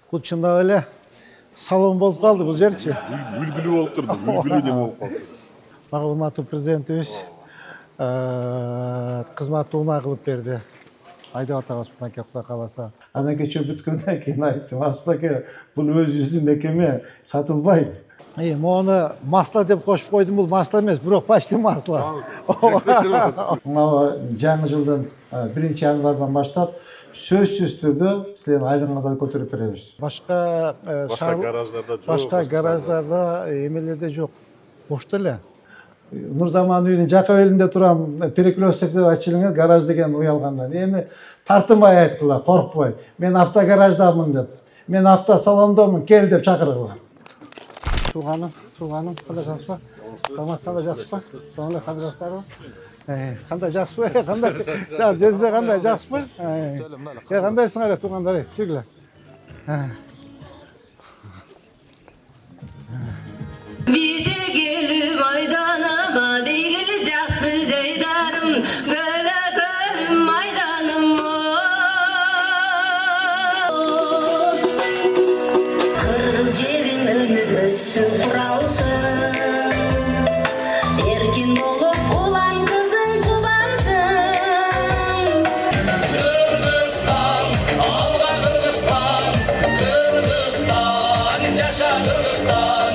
Бұл чындап эле салон болуп калды бул жерчи. Үлгүлүү болуп турду, үлгүлүү деп болуп калды. Мага урматтуу президентибиз кызматты унаа кылып берди. Айдап атабыз мынакей Кудай кааласа. Анан кечээ бүткөндөн кийин айттым, Асылаке, бул өзүбүздүн мекеме сатылбайт. Мону масла деп кошуп койдум, бул масла эмес, бирок почти масла. Мына жаңы жылдын 1-январдан баштап сөзсүз түрдө силердин айлыгыңызды көтөрүп беребиз. Башка гараждарда эмелерде жок. Бошто эле. Нурзаман үйүнүн жака белинде турам, перекресток деп ачылыңар, гараж деген уялгандан. Эми тартынбай айткыла, коркпой. Мен автогараждамын деп, мен автосалондомун, кел деп чакыргыла. Туганым, кандай жакшысызбы? Саламат, кандай жакшысызбы? Сонун кандай жакшысызбы? Кандай жакшысызбы? Кандай? Жүзүндө кандай жакшысызбы? Кандайсыңар, туугандар? Жүргүлө. Bize gelip aydanıma değil jakşı ceydarım göle göl maydanım Kırgız yerin önü össün kuralsın Erkin olup ulan kızın kudansın Kırgızstan, alga Kırgızstan Kırgızstan, yaşa Kırgızstan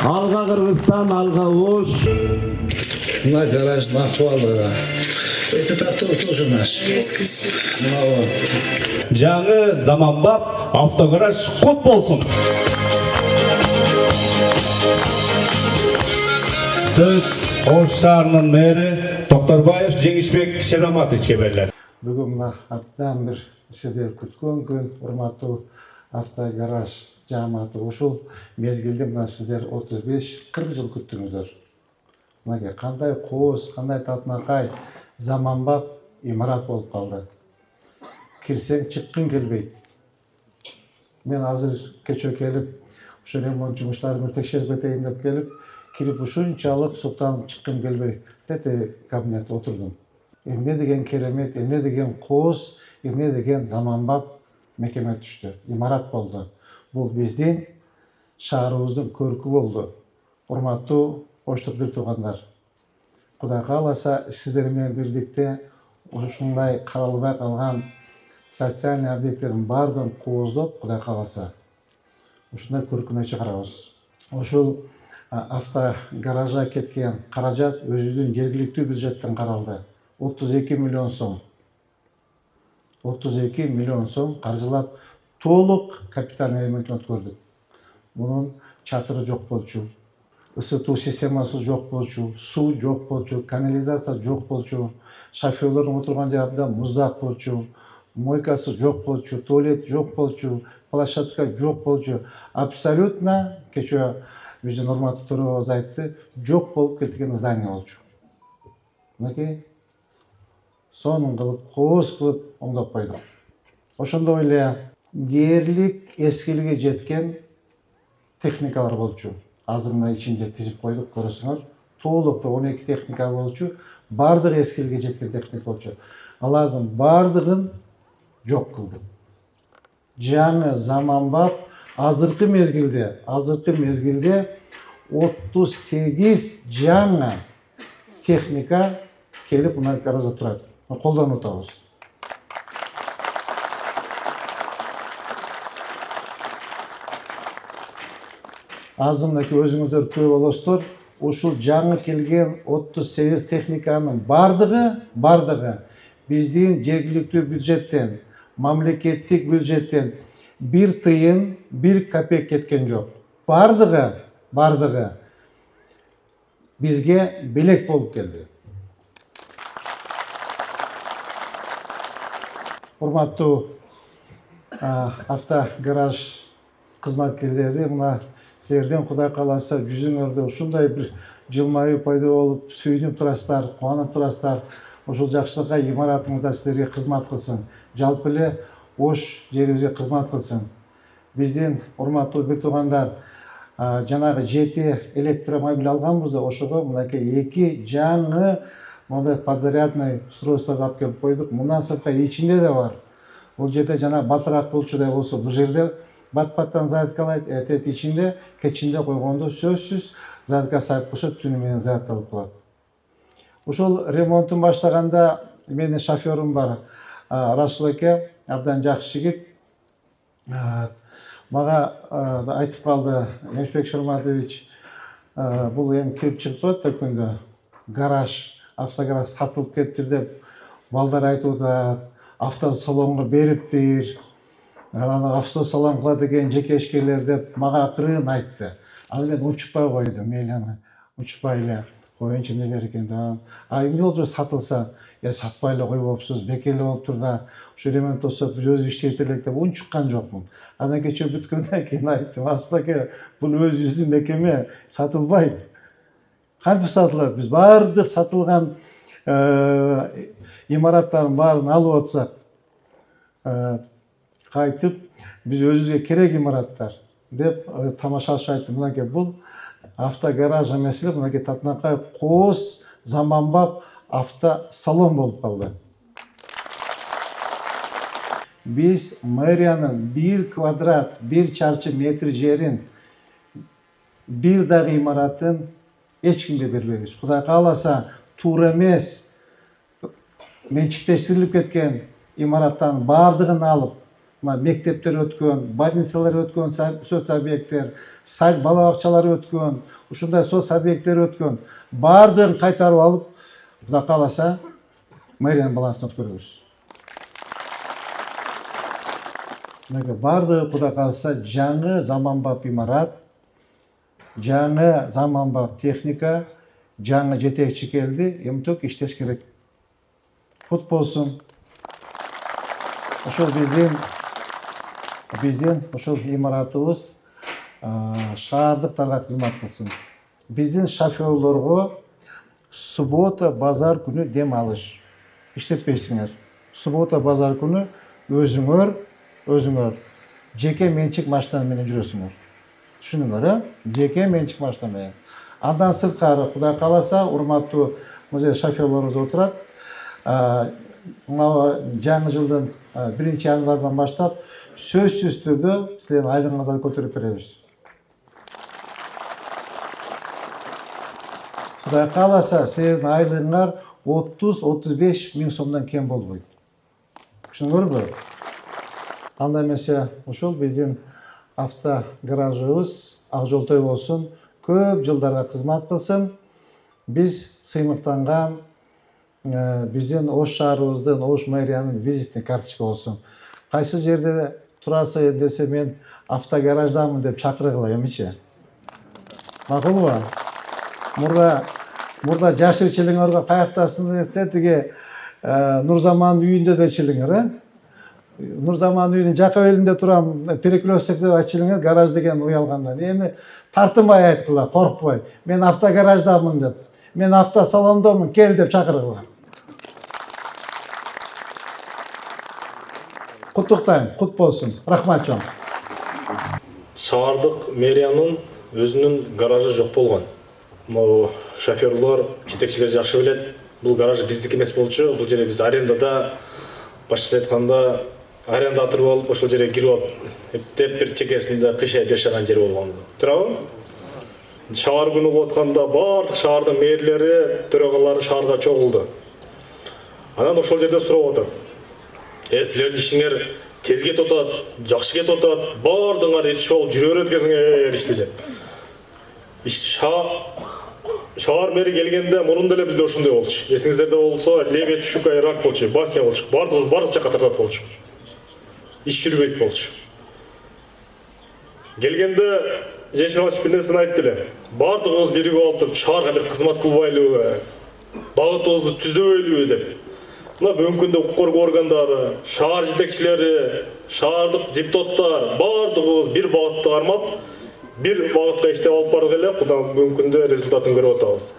Alga Kırgızstan, alga Oş. На гаражный ахвалы. Этот автобус тоже наш. Жаңы заманбап автогараж кут болсун. Сөз Ош шаарынын мэри Токторбаев Жеңишбек Шераматовичке берилет. Бүгүн мына абдан бир сиздер күткөн күн, урматтуу автогараж жааматы ушул мезгилде мына сиздер 35-40 жыл күттүңүздөр. Мынакей кандай кооз, кандай татынакай заманбап имарат болуп калды. Кирсең чыккың келбейт. Мен азыр кечээ келип, ошо ремонт жумуштарын текшерип кетейин деп келип, кирип ушунчалык суктанып чыккым келбей, тете кабинетте отурдум. Эмне деген керемет, эмне деген кооз, эмне деген заманбап мекеме түштү, имарат болду. Бул биздин шаарыбыздын көркү болду. Урматтуу оштук бир туугандар. Кудай кааласа сиздер менен бирдикте ушундай каралбай калган социальный объекттердин баардыгын кооздоп, Кудай кааласа ушундай көркүнө чыгарабыз. Ушул автогаражга кеткен каражат өзүбүздүн жергиликтүү бюджеттен каралды. 32 миллион сом. 32 миллион сом каржылап толук капитальный ремонтун өткөрдүк. Мунун чатыры жок болчу, ысытуу системасы жок болчу, суу жок болчу, канализация жок болчу, шоферлордун отурган жери абдан муздак болчу, мойкасы жок болчу, туалет жок болчу, площадка жок болчу. Абсолютно кечээ биздин урматтуу төрөбүз айтты, жок болуп кеткен здание болчу. Мынакей сонун кылып, кооз кылып оңдоп койдук. Ошондой эле дээрлик эскиликке жеткен техникалар болчу. Азыр мына ичинде тизип койдук, көрөсүңөр. Толук 12 техника болчу. Бардыгы эскиликке жеткен техника болчу. Алардын бардыгын жок кылдык. Жаңы заманбап азыркы мезгилде 38 жаңы техника келип мына гаражда турат. Колдонуп атабыз. Азымдаки өзүңүздөр көрүп аласыздар, ушул жаңы келген 38 техниканын бардыгы биздин жергиликтүү бюджеттен, мамлекеттик бюджеттен 1 тыйын, 1 копейка кеткен жок. Бардыгы бизге белек болуп келди. Урматтуу автогараж кызматкерлери мына силерден Кудай кааласа жүзүңөрдө ушундай бир жылмаюу пайда болуп, сүйүнүп турасыздар, кубанып турасыздар. Ушул жакшылыкка имаратыңыздар силерге кызмат кылсын. Жалпы эле Ош жерибизге кызмат кылсын. Биздин урматтуу бир туугандар, жанагы 7 электромобиль алганбыз да, ошого мынакей 2 жаңы мондай подзарядный устройстволорду алып келип койдук. Мындан сыртка ичинде да бар. Бул жерде жана батыраак болчудай болсо, бул жерде бат-баттан зарядкалайт, эртет ичинде, кечинде койгондо сөзсүз зарядка сайып койсо түнү менен зарядталып калат. Ушул ремонтун баштаганда менин шофёрум бар, Расул эке, абдан жакшы жигит. Мага айтып калды, Жеңишбек Шорматович, бул эми кирип чыгып турат да күндө. Гараж, автогараж сатылып кетти деп балдар айтып атат. Автосалонго бериптир. Анан автосалон кылат экен жеке ишкерлер деп мага акырын айтты. Ал мен учпай койдум, мейлиңи, учпай эле коеюнчу эмне керек экен да. Эмне болуп сатылса, сатпай эле койбопсуз, бекер болуптур да. Ушу ремонт болсо биз өзүбүз иштейт элек деп унчуккан жокмун. Анан кечээ бүткөндөн кийин айттым, Асылаке, бул өзүбүздүн мекеме, сатылбайт. Кантип сатылат? Биз баардык сатылган имараттардын баарын алып атсак, кайтып биз өзүбүзгө керек имараттар деп тамашалаш айттым. Мынакей бул автогараж эмес эле, мынакей татынакай кооз заманбап автосалон болуп калды. Биз мэриянын 1 квадрат, 1 чарчы метр жерин, бир дагы имаратын эч кимге бербейбиз. Кудай кааласа, туура эмес, менчиктештирилип кеткен имараттардын баардыгын алып, мына мектептер өткөн, больницалар өткөн, соц объекттер, сад бала бакчалары өткөн, ушундай соц объекттер өткөн, баардыгын кайтарып алып, Кудай кааласа, мэриянын балансына өткөрөбүз. Баардыгы Кудай кааласа жаңы заманбап имарат, жаңы заманбап техника, жаңы жетекчи келди, эмтек иштеш керек. Кут болсун. Ошол биздин ошол имаратыбыз шаардыктарга кызмат кылсын. Биздин шофёрлорго суббота, базар күнү дем алыш. Иштетпейсиңер. Суббота, базар күнү өзүңөр жеке менчик машина менен жүрөсүңөр. Түшүнүңөр, жеке менчик машина менен. Андан сырткары, Кудай кааласа, урматтуу музей шофёрлорубуз отурат. Жаңы жылдын 1-январдан баштап сөзсүз түрдө силердин айлыгыңыздарды көтөрүп беребиз. Кудай кааласа, силердин айлыгыңар 30-35 миң сомдон кем болбойт. Түшүнүңөрбү? Анда эмесе, ушул биздин автогаражыбыз ак жолтой болсун, көп жылдарга кызмат кылсын. Биз сыймыктанган биздин Ош шаарыбыздын, Ош мэриянын визитный карточка болсун. Кайсы жерде турасы десе мен автогараждамын деп чакыргыла эмичи. Макулбу? Мурда жашырчылыгыңарга каяктасың десе, тиги Нурзаман үйүндө да чилиңер, Нурзаман үйүнүн жакка белинде турам, перекресток деп ачылыңар, гараж деген уялгандан. Эми тартынбай айткыла, коркпой. Мен автогараждамын деп, мен автосалондомун, кел деп чакыргыла. Куттуктайм, кут болсун. Рахмат чоң. Шаардык мэриянын өзүнүн гаражы жок болгон. Могу шофёрлор, жетекчилер жакшы билет. Бул гараж биздики эмес болчу. Бул жерде биз арендада, башкача айтканда, арендатор болуп, ошол жерге кирип алып, эптеп бир чекесинде кыйшайып жашаган жер болгон. Туурабы? Шаар күнү болуп атканда баардык шаардын мэрлери, төрагалары шаарга чогулду. Анан ошол жерде сурап атат. Силердин ишиңер тез кетип атат, жакшы кетип атат, баардыгыңар иш болуп жүрө берет экенсиңер ишти деп. Шаар мэри келгенде мурун деле бизде ошондой болчу. Эсиңиздерде болсо, Лебедь, Щука, Рак болчу, Басня болчу. Баардыгыбыз баардык жакка тартат болчу. Иш жүрбөйт болчу. Келгенде Жеңишбек бир нерсени айтты эле. Баардыгыбыз биригип алып туруп шаарга бир кызмат кылбайлыбы, багытыбызды түздөбөйлүбү деп. мына бүгүнкү күндө укук коргоо органдары, шаар жетекчилери, шаардык депутаттар баардыгыбыз бир багытты кармап, бир багытка иштеп алып бардык эле. Бүгүнкү күндө результатын көрүп атабыз.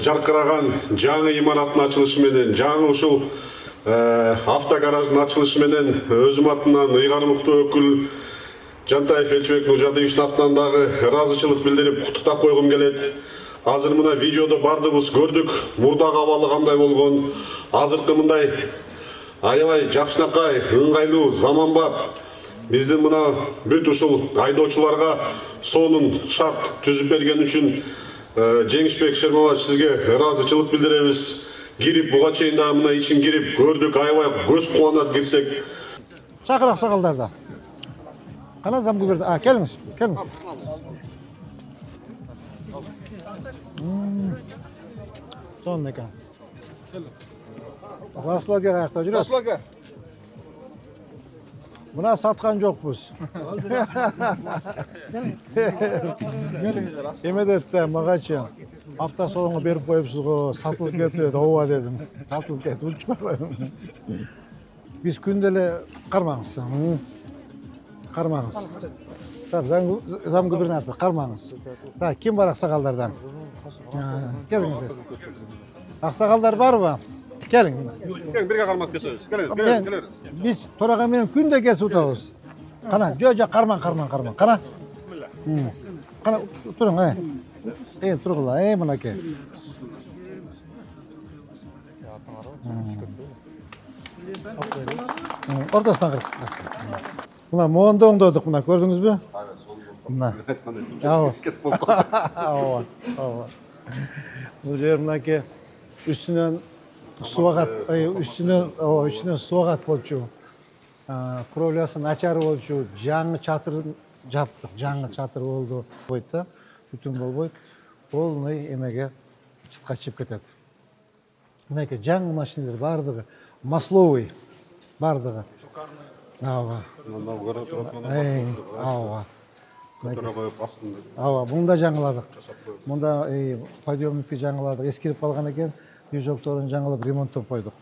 Жаркыраган жаңы имараттын ачылышы менен, жаңы ушул автогараждын ачылышы менен өзүм атынан ыйгармыктуу өкүл Жантаев Элчебек Нуржадиевичтин атынан дагы ыраазычылык билдирип куттуктап койгум келет. Азыр мына видеодо бардыгыбыз көрдүк, мурдагы абалы кандай болгон. Азыркы мындай аябай жакшынакай, ыңгайлуу, заманбап биздин мына бүт ушул айдоочуларга сонун шарт түзүп берген үчүн Жеңишбек Шермабаевич сизге ыраазычылык билдиребиз. Кирип буга чейин дагы мына ичин кирип көрдүк, аябай көз кубанат кирсек. Чакыр аксакалдарды. Кана замгүберди. Келиңиз, келиңиз. Сонун экен. Расул аке каякта жүрөт? Расул аке. Мына саткан жокпуз. Эмедетте магачы автосалонго берип коюпсуз го, сатылып кетет, ооба дедим. Сатылып кетип учпай. Биз күндө эле кармаңыз. Кармаңыз. Замгүбернатор кармаңыз. Ким бар аксакалдардан? Келиңиздер. Аксакалдар барбы? Келиң. Келиң бирге кармак кесебиз. Келиңиз. Біз Тораға менен күндө кесип утабыз. Кана, жо карман. Кана. Кана, туруң, тургула, мынакей. Ортосунан кырып. Мына моонду оңдодук, мына көрдүңүзбү? Мына. Ооба. Бул жер мынакей үстүнөн үстүнөн суагат болчу. Кровлясы начар болчу. Жаңы чатыр жаптык. Жаңы чатыр болду. Бойт да, бүтүн болбойт. Полный эмеге чытка чыгып кетет. Мынакей жаңы машиналар бардыгы масловый бардыгы. Ооба. Ооба, муну да жаңыладык. Мында подъемникти жаңыладык. Эскирип калган экен. Движокторун жаңылап ремонттоп койдук.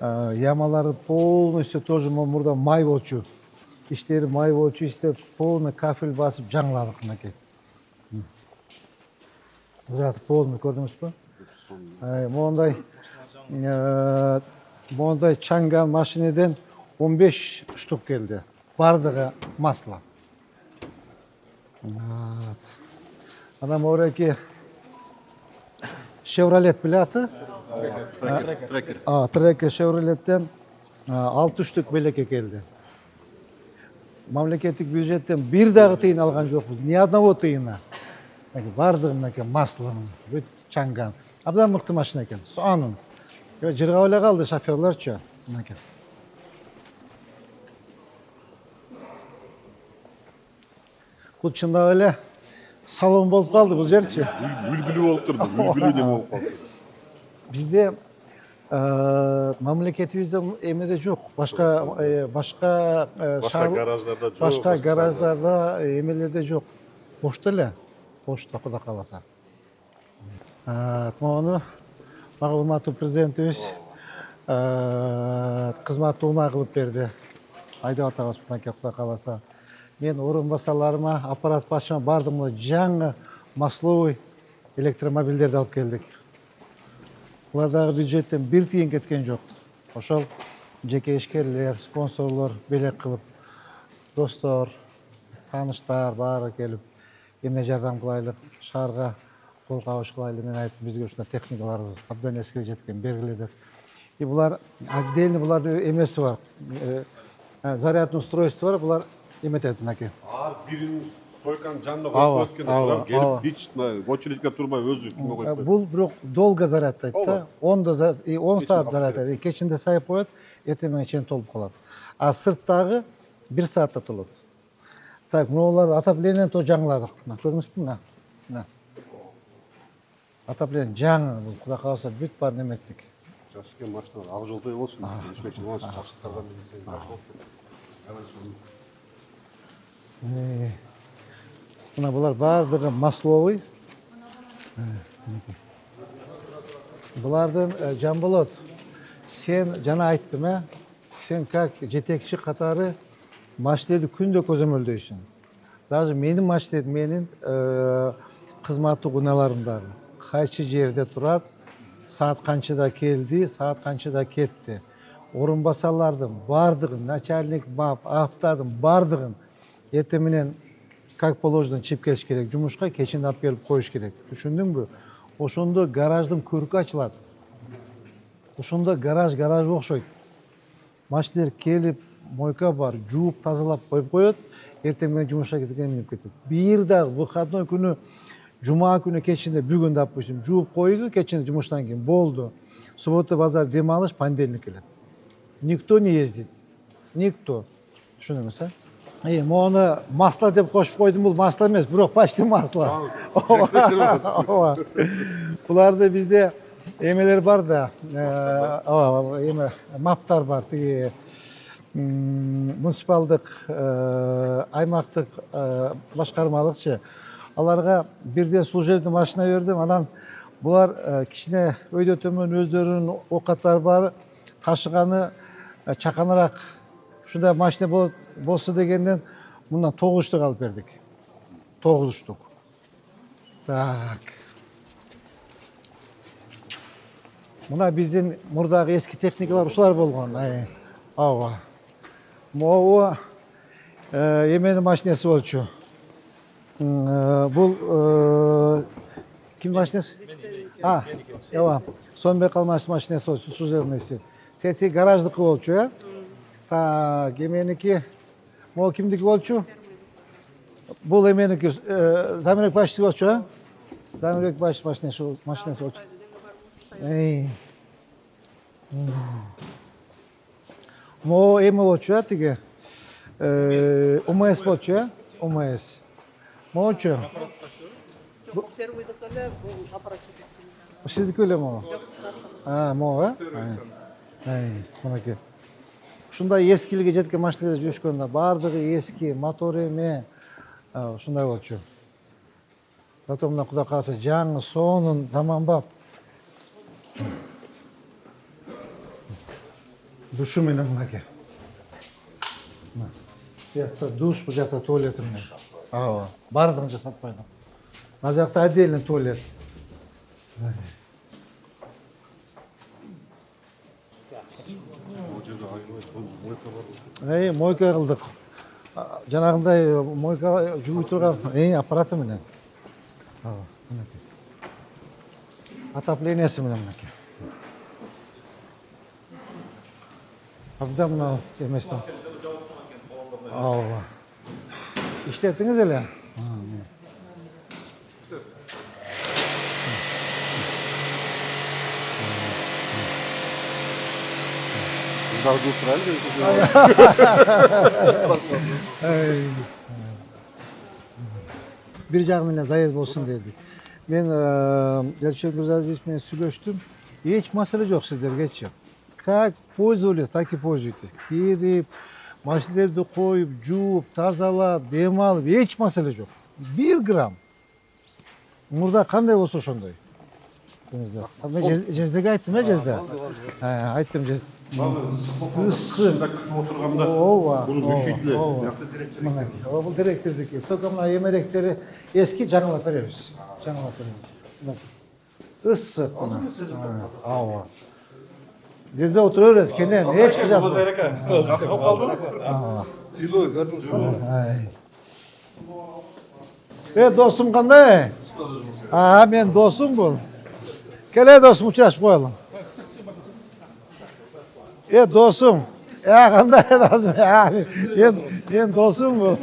Ямалары полностью тоже мурда май болчу. Иштери май болчу, иштеп полный кафель басып жаңыладык мынакей. Зат полный көрдүңүзбү? Мондай чаңган машинеден 15 штук келди. Бардыгы масло. Ана мореки Chevrolet билеты. Трекер Chevrolet'ten 6 штук белекке келди. Мамлекеттик бюджеттен бир дагы тыйын алган жокпуз. Ни одного тыйына. Бардыгы мынакей масло, бүт чаңган. Абдан мыкты машина экен. Сонун. Жыргап эле калды шоферлорчу. Мынакей. Бул чындап эле салон болуп калды бул жерчи. Үлгүлүү болуп турду, үлгүлүү дем болуп калды. Бизде мамлекетибизде эмеде жок. Башка гараждарда эмелерде жок. Почта эле. Почта куда каласа. Мону мага урматтуу президентибиз кызматына кылып берди. Айдап атабыз мынакей куда каласа. Мен орун басарларыма, аппарат башчыма бардым, жаңы масловый электромобилдерди алып келдик. Булардагы бюджеттен бир тыйын кеткен жок. Ошол жеке ишкерлер, спонсорлор белек кылып, достор, тааныштар баары келип, эме жардам кылайлык, шаарга кол кабыш кылайлы, мен айтып, бизге ушундай техникалар абдан эскиде жеткен, бергиле деп. И булар отдельно булардын эмеси бар. Зарядный устройство бар, булар эметет мынакей. Биринин стойканын жанына коюп кеткен турам, келип бич очередьке турбай өзү кимге коюп коет. Бул бирок долго зарядтайт да. 10 саат зарядтайт. Кечинде сайып коет, эртең чейин толуп калат. А сырттагы 1 саатта толот. Так, мыналар отоплениени то жаңыладык. Көрдүңүзбү мына? Мына. Отопление жаңы, бул куда калса бүт бар неметтик. Жакшы экен машина, ак жолдой болсун. Жеңишбек Шермабаевич жакшылыктардан билсең жакшы болот. Мына булар бардыгы масловый. Булардын Жамболот Sen жана айттым, sen как жетекчи катары машинелерди күндө көзөмөлдөйсүң. Даже менин машинелерим менин кызматтык унааларымдагы кайчы жерде турат, саат канчада келди, саат канчада кетти. Орун басарлардын бардыгын, начальник бап, аптадын бардыгын эртең менен как положено чип келиш керек, жумушка кечинде алып келип коюш керек. Түшүндүңбү? Ошондо гараждын көркү ачылат. Ошондо гараж окшойт. Машинелер келип, мойка бар, жууп, тазалап коюп коет, эртең менен жумушка кеткенде минип кетет. Бир дагы выходной күнү, жума күнү кечинде бүгүн допустим, жууп койду, кечинде жумуштан кийин болду. Суббота, базар дем алыш, понедельник келет. Никто не ездит. Никто. Түшүндүңүз, Мону масло деп кошуп койдум, бул масло эмес, бирок почти масло. Буларда бизде эмелер бар да, эме маптар бар, тиги муниципалдык, аймактык башкармалыкчы. Аларга бирден служебный машина бердим, анан булар кичине өйдө төмөн өздөрүнүн оокаттары бар, ташыганы чаканыраак ушундай машина болсо дегенден мындан 9 штук алып бердик. 9 штук. Так. Мына биздин мурдагы эски техникалар ушулар болгон. Ооба. Могу эменин машинеси болчу. Бул ким машинеси? Ооба. Сонбек Алмаштын машинеси болчу, служебныйсы. Тети гараждыкы болчу, Так, эменики. Могу кимдики болчу? Бул эменики Замирек башчысы болчу, Замирек баш машинеси болчу. Могу эме болчу, тиги ОМС болчу, ОМС. Могучу? Сиздики эле могу? Могу, мынакей. Ушундай эскилиге жеткен машиналерде жүрүшкөндө баардыгы эски, мотор эме, ушундай болчу. Потом мына Кудай кааласа жаңы, сонун, заманбап. Душу менен мынакей. Бул жакта душ, бул жакта туалет менен. Баардыгын жасап койдум. Мына жакта отдельный туалет. Мойка кылдык. Жанагындай мойка жууй турган аппараты менен. Отоплениясы менен мынакей. Абдан мына эместен. İşlettiniz hele. Bir жагы менен заезд болсун деди. Мен Элчебек Мырзалиевич менен сүйлөштүм. Эч маселе жок сиздергечи. Как пользовались, так и пользуйтесь. Кирип, машинелерди коюп, жууп, тазалап, дем алып, эч маселе жок. 1 грамм. Мурда кандай болсо ошондой. Мен жездеге айттым, жезде. Айттым, жезде. Ыссы. Ооба. Бул күчүйтүлөт. Бул директордуки. Только мына эмеректери эски, жаңылап беребиз. Ыссы. Ооба. Жезде отура беребиз, кенен эч кыжат. Сыйлоо көрдүңүзбү? Досум кандай? Мен досум бул. Келе досум, учурашып коелу. Досум. Кандай досум? Мен досум бул.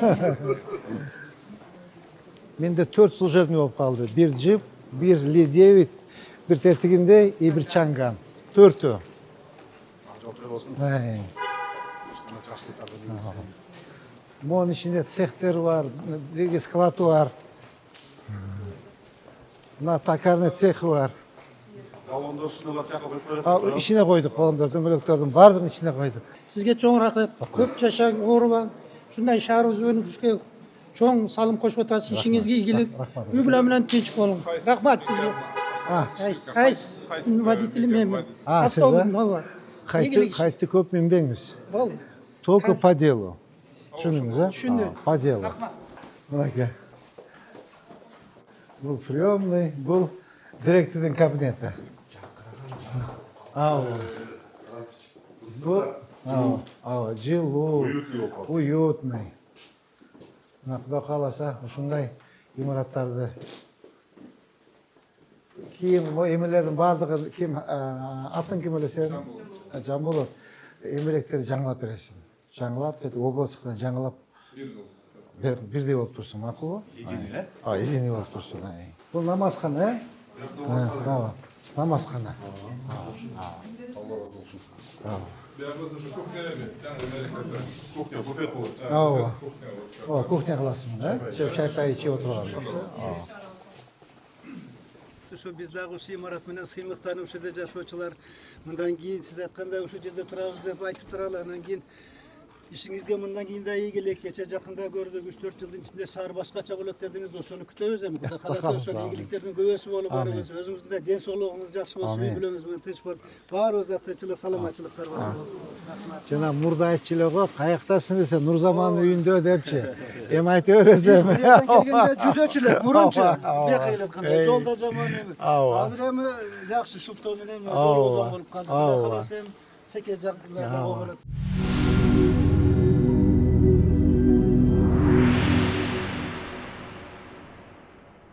Менде 4 служебный болуп калды. 1 джип, 1 Ли-9, 1 тетигинде и 1 чанган. 4-түү. Монун ичинде цехтер бар, склады бар. Мына токарный цехы бар. İçine koyduk balonda, дөңгөлөктөрдүн баардыгын içine koyduk. Sizge çoğun raqet, köp жашаң, оорубаң. Ушундай шаарыбыз өнүгүшкө çoğun салым кошуп атасыз, ишиңизге ийгилик, үй бүлө менен тынч болуң. Рахмат сизге. Кайсы водителим мен. Сиз Кайтты көп минбеңиз. Болду. Только по делу. Түшүндүңүз, а? Түшүндүм. По делу. Мынакей. Бул приемный, бул директордун кабинети. Бул жылуу, уютный. Мына Кудай кааласа ушундай имараттарды кийин эмелердин баардыгы ким атын ким эле сен? Жамболот. Эмелектерди жаңылап бересиң. Жаңылап, областтыктан жаңылап бирдей болуп турсун, макулбу? Единый болуп турсун. Бул намазкана, э? Намазкана. Кухня кыласың, э? Чай ичип отурган. Ошо биз дагы ушу имарат менен сыймыктанып ушул жерде жашоочулар мындан кийин сиз айткандай ушул жерде турабыз деп айтып туралы. Анан кийин ишиңизге мындан кийин да ийгилик. Кече жакында көрдүк 3-4 жылдын ичинде шаар башкача болот дедиңиз. Ошону күтөбүз эми. Кудай кааласа ошол ийгиликтердин көбөсү болуп барыбыз. Өзүңүздүн да ден соолугуңуз жакшы болсун, үй бүлөңүз менен тынч болуп, баарыбызда тынччылык, саламатчылыктар болсун. Жана мурда айтчу эле го, каяктасың десе Нурзамандын үйүндө депчи. Эми айта бересиз эми. Келгенде жүдөчүлөр, мурунчу. Бияка элетканда жолдо жаман эми. Азыр эми жакшы шылтоо менен жолубуз оң болуп калды. Кудай кааласа эми секе жагдайларда болот.